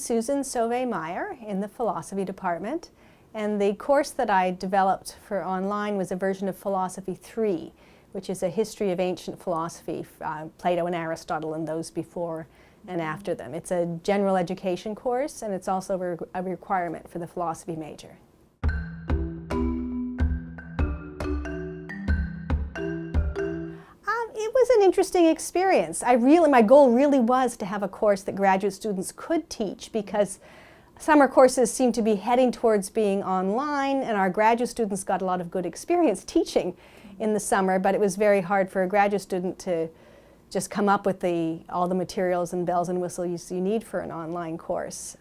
Susan Sauvé Meyer in the philosophy department, and the course that I developed for online was a version of Philosophy 3, which is a history of ancient philosophy, Plato and Aristotle and those before and after them. It's a general education course, and it's also a requirement for the philosophy major. It was an interesting experience. My goal really was to have a course that graduate students could teach, because summer courses seem to be heading towards being online, and our graduate students got a lot of good experience teaching in the summer, but it was very hard for a graduate student to just come up with all the materials and bells and whistles you need for an online course.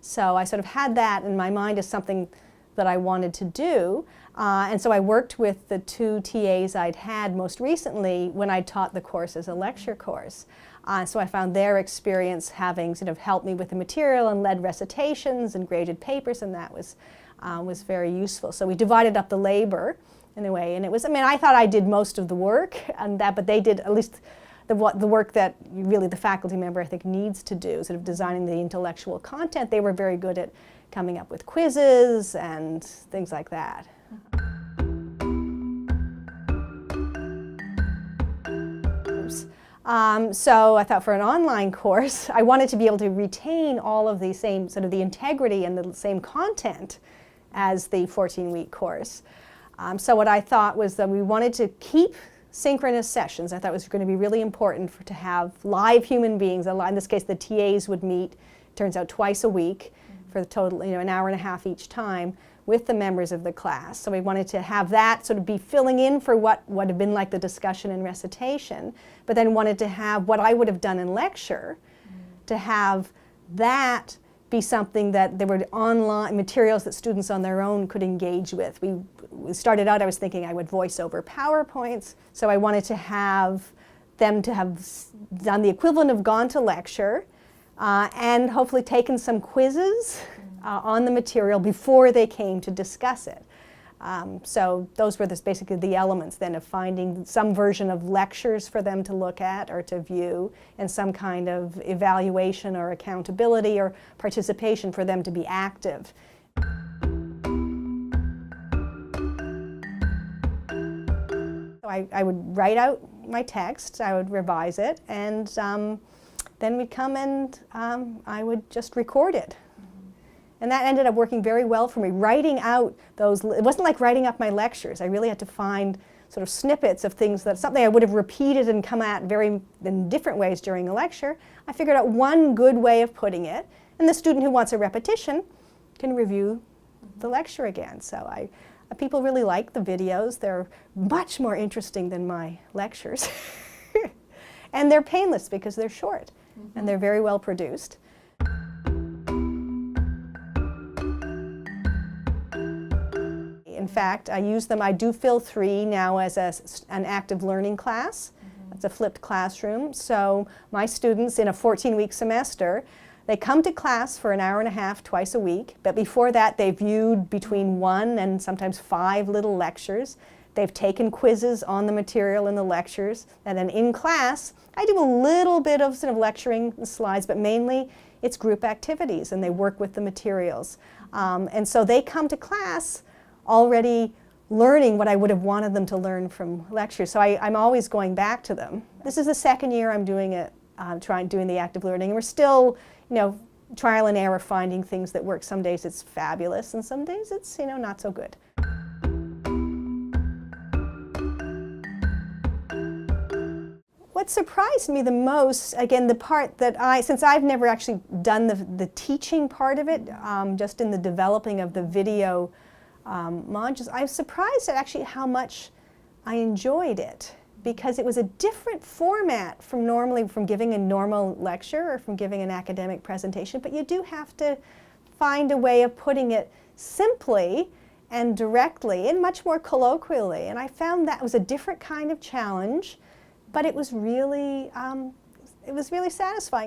So I sort of had that in my mind as something that I wanted to do, and so I worked with the two TAs I'd had most recently when I taught the course as a lecture course. So I found their experience having sort of helped me with the material and led recitations and graded papers, and that was very useful. So we divided up the labor in a way, and it was, I thought I did most of the work, but they did at least the work that really the faculty member I think needs to do, sort of designing the intellectual content. They were very good at coming up with quizzes and things like that. So I thought for an online course, I wanted to be able to retain all of the same, sort of the integrity and the same content as the 14-week course. So what I thought was that we wanted to keep synchronous sessions. I thought it was going to be really important to have live human beings. In this case, the TAs would meet, turns out, twice a week for the total, an hour and a half each time with the members of the class. So we wanted to have that sort of be filling in for what would have been like the discussion and recitation, but then wanted to have what I would have done in lecture, to have that be something that there were online materials that students on their own could engage with. We started out, I was thinking I would voice over PowerPoints, so I wanted to have them to have done the equivalent of gone to lecture and hopefully taken some quizzes on the material before they came to discuss it. So those were basically the elements then of finding some version of lectures for them to look at or to view, and some kind of evaluation or accountability or participation for them to be active. So I would write out my text, I would revise it, and then we'd come and I would just record it. And that ended up working very well for me. Writing out those, it wasn't like writing up my lectures. I really had to find sort of snippets of things something I would have repeated and come at in different ways during a lecture. I figured out one good way of putting it, and the student who wants a repetition can review the lecture again. So people really like the videos. They're much more interesting than my lectures. And they're painless because they're short, and they're very well produced. In fact, I do Phil 3 now as an active learning class. It's a flipped classroom. So my students in a 14-week semester, they come to class for an hour and a half twice a week, but before that they viewed between 1 and sometimes 5 little lectures. They've taken quizzes on the material in the lectures, and then in class I do a little bit of sort of lecturing the slides, but mainly it's group activities, and they work with the materials. And so they come to class already learning what I would have wanted them to learn from lectures. So I'm always going back to them. This is the second year I'm doing it, doing the active learning, and we're still, trial and error, finding things that work. Some days it's fabulous, and some days it's, not so good. What surprised me the most, again, the part that since I've never actually done the teaching part of it, just in the developing of the video modules, I was surprised at actually how much I enjoyed it, because it was a different format from giving a normal lecture or from giving an academic presentation, but you do have to find a way of putting it simply and directly and much more colloquially, and I found that was a different kind of challenge, but it was really satisfying.